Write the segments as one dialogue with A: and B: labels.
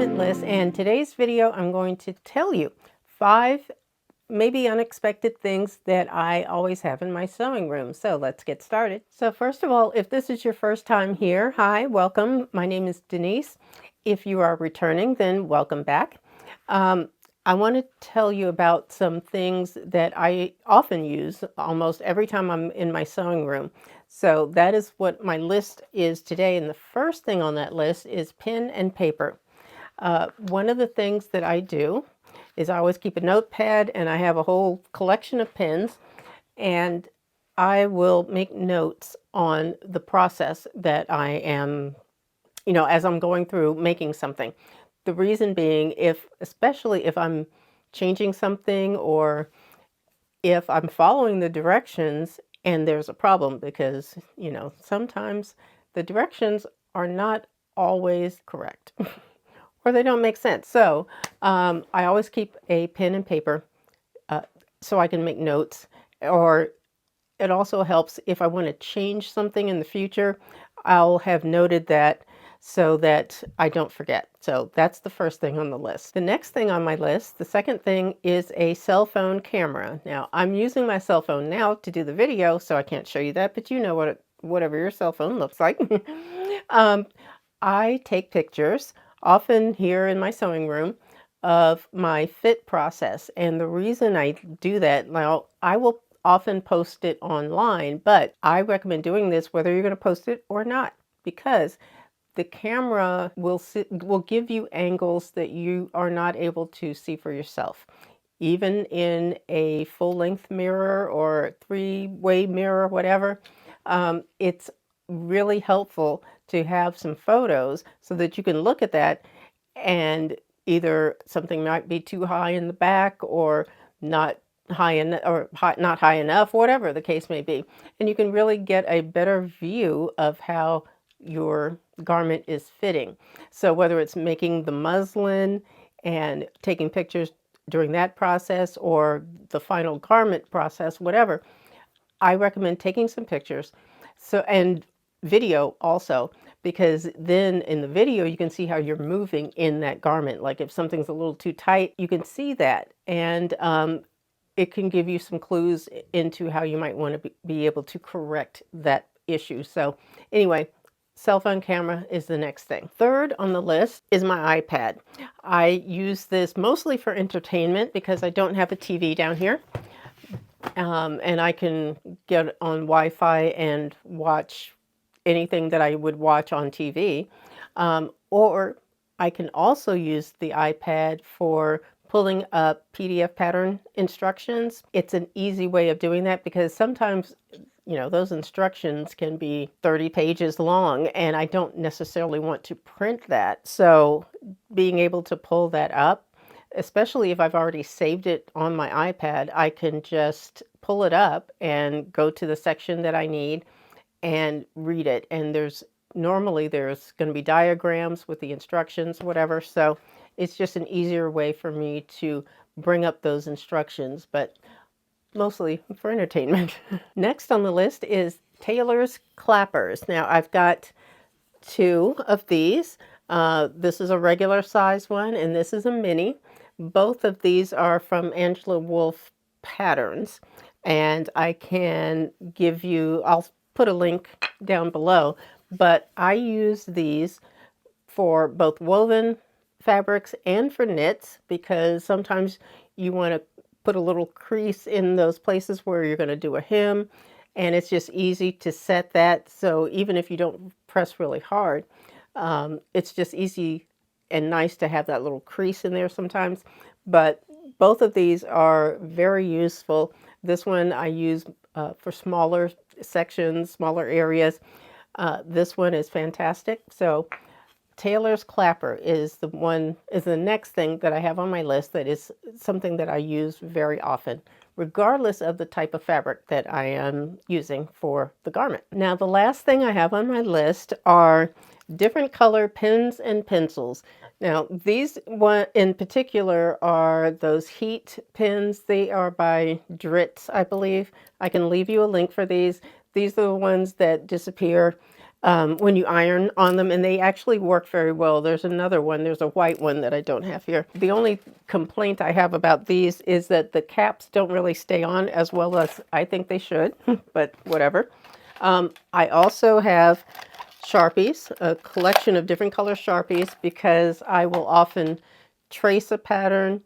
A: Sewlimitless, and today's video I'm going to tell you 5 maybe unexpected things that I always have in my sewing room. So let's get started. So first of all, if this is your first time here, hi, welcome. My name is Denise. If you are returning, then welcome back. I want to tell you about some things that I often use almost every time I'm in my sewing room. So that is what my list is today. And the first thing on that list is pen and paper. One of the things that I do is I always keep a notepad, and I have a whole collection of pens, and I will make notes on the process that I am, as I'm going through making something. The reason being, especially if I'm changing something or if I'm following the directions and there's a problem, because, sometimes the directions are not always correct. Or they don't make sense. So I always keep a pen and paper so I can make notes. Or it also helps if I want to change something in the future, I'll have noted that so that I don't forget. So that's the first thing on the list. The next thing on my list, the second thing, is a cell phone camera. Now, I'm using my cell phone now to do the video, so I can't show you that, but you know whatever your cell phone looks like. I take pictures, often here in my sewing room, of my fit process. And the reason I do that, now I will often post it online, but I recommend doing this whether you're going to post it or not, because the camera will give you angles that you are not able to see for yourself. Even in a full-length mirror or three-way mirror, whatever, it's really helpful to have some photos so that you can look at that, and either something might be too high in the back or not not high enough, whatever the case may be. And you can really get a better view of how your garment is fitting. So whether it's making the muslin and taking pictures during that process or the final garment process, whatever, I recommend taking some pictures. And video also, because then in the video you can see how you're moving in that garment. Like if something's a little too tight, you can see that, and it can give you some clues into how you might want to be able to correct that issue. So anyway, cell phone camera is the next thing. Third on the list is my iPad. I use this mostly for entertainment because I don't have a TV down here. And I can get on Wi-Fi and watch anything that I would watch on TV. Or I can also use the iPad for pulling up PDF pattern instructions. It's an easy way of doing that because sometimes, those instructions can be 30 pages long, and I don't necessarily want to print that. So being able to pull that up, especially if I've already saved it on my iPad, I can just pull it up and go to the section that I need and read it. And normally there's going to be diagrams with the instructions, whatever. So it's just an easier way for me to bring up those instructions, but mostly for entertainment. Next on the list is Taylor's clappers. Now I've got 2 of these. This is a regular size one, and this is a mini. Both of these are from Angela Wolf Patterns, and I can I'll put a link down below, but I use these for both woven fabrics and for knits, because sometimes you want to put a little crease in those places where you're going to do a hem, and it's just easy to set that. So even if you don't press really hard, it's just easy and nice to have that little crease in there sometimes. But both of these are very useful. This one I use for smaller sections, smaller areas. This one is fantastic. So Taylor's clapper is the next thing that I have on my list that is something that I use very often, regardless of the type of fabric that I am using for the garment. Now, the last thing I have on my list are different color pens and pencils. Now, these one in particular are those heat pens. They are by Dritz, I believe. I can leave you a link for these. These are the ones that disappear. when you iron on them, and they actually work very well. There's another one, there's a white one that I don't have here. The only complaint I have about these is that the caps don't really stay on as well as I think they should, but whatever. I also have Sharpies, a collection of different color Sharpies, because I will often trace a pattern,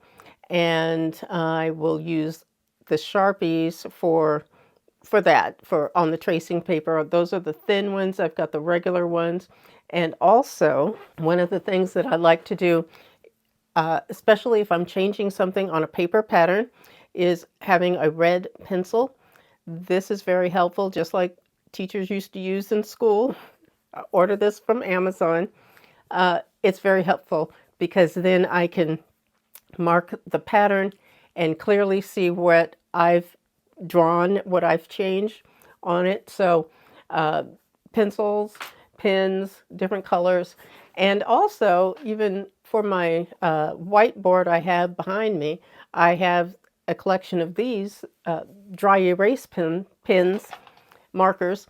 A: and I will use the Sharpies for on the tracing paper. Those are the thin ones. I've got the regular ones. And also, one of the things that I like to do, especially if I'm changing something on a paper pattern, is having a red pencil. This is very helpful, just like teachers used to use in school. Order this from Amazon. It's very helpful because then I can mark the pattern and clearly see what I've drawn, what I've changed on it. So pencils, pens, different colors, and also even for my whiteboard I have behind me, I have a collection of these dry erase pens, markers.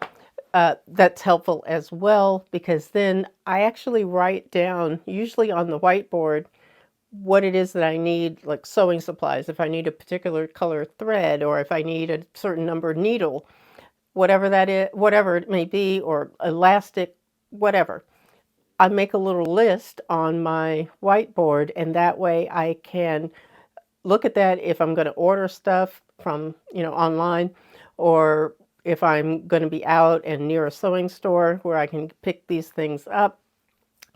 A: That's helpful as well, because then I actually write down, usually on the whiteboard, what it is that I need, like sewing supplies, if I need a particular color thread, or if I need a certain number needle, whatever that is, whatever it may be, or elastic, whatever. I make a little list on my whiteboard, and that way I can look at that if I'm going to order stuff from, online, or if I'm going to be out and near a sewing store where I can pick these things up,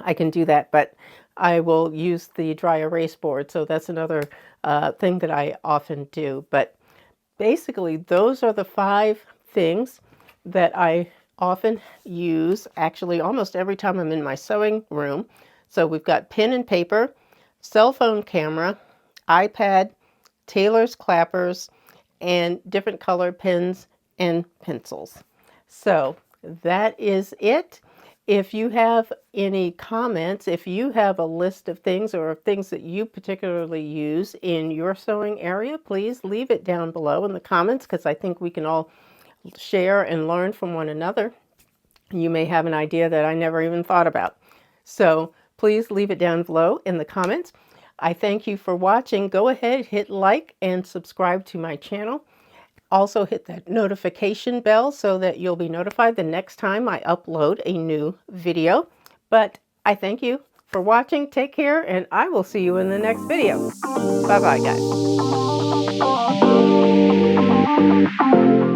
A: I can do that. But I will use the dry erase board. So that's another thing that I often do. But basically, those are the 5 things that I often use, actually almost every time I'm in my sewing room. So we've got pen and paper, cell phone camera, iPad, tailor's clappers, and different color pens and pencils. So that is it. If you have any comments, if you have a list of things or things that you particularly use in your sewing area, please leave it down below in the comments, because I think we can all share and learn from one another. You may have an idea that I never even thought about. So please leave it down below in the comments. I thank you for watching. Go ahead, hit like and subscribe to my channel. Also hit that notification bell so that you'll be notified the next time I upload a new video. But I thank you for watching. Take care, and I will see you in the next video. Bye-bye, guys.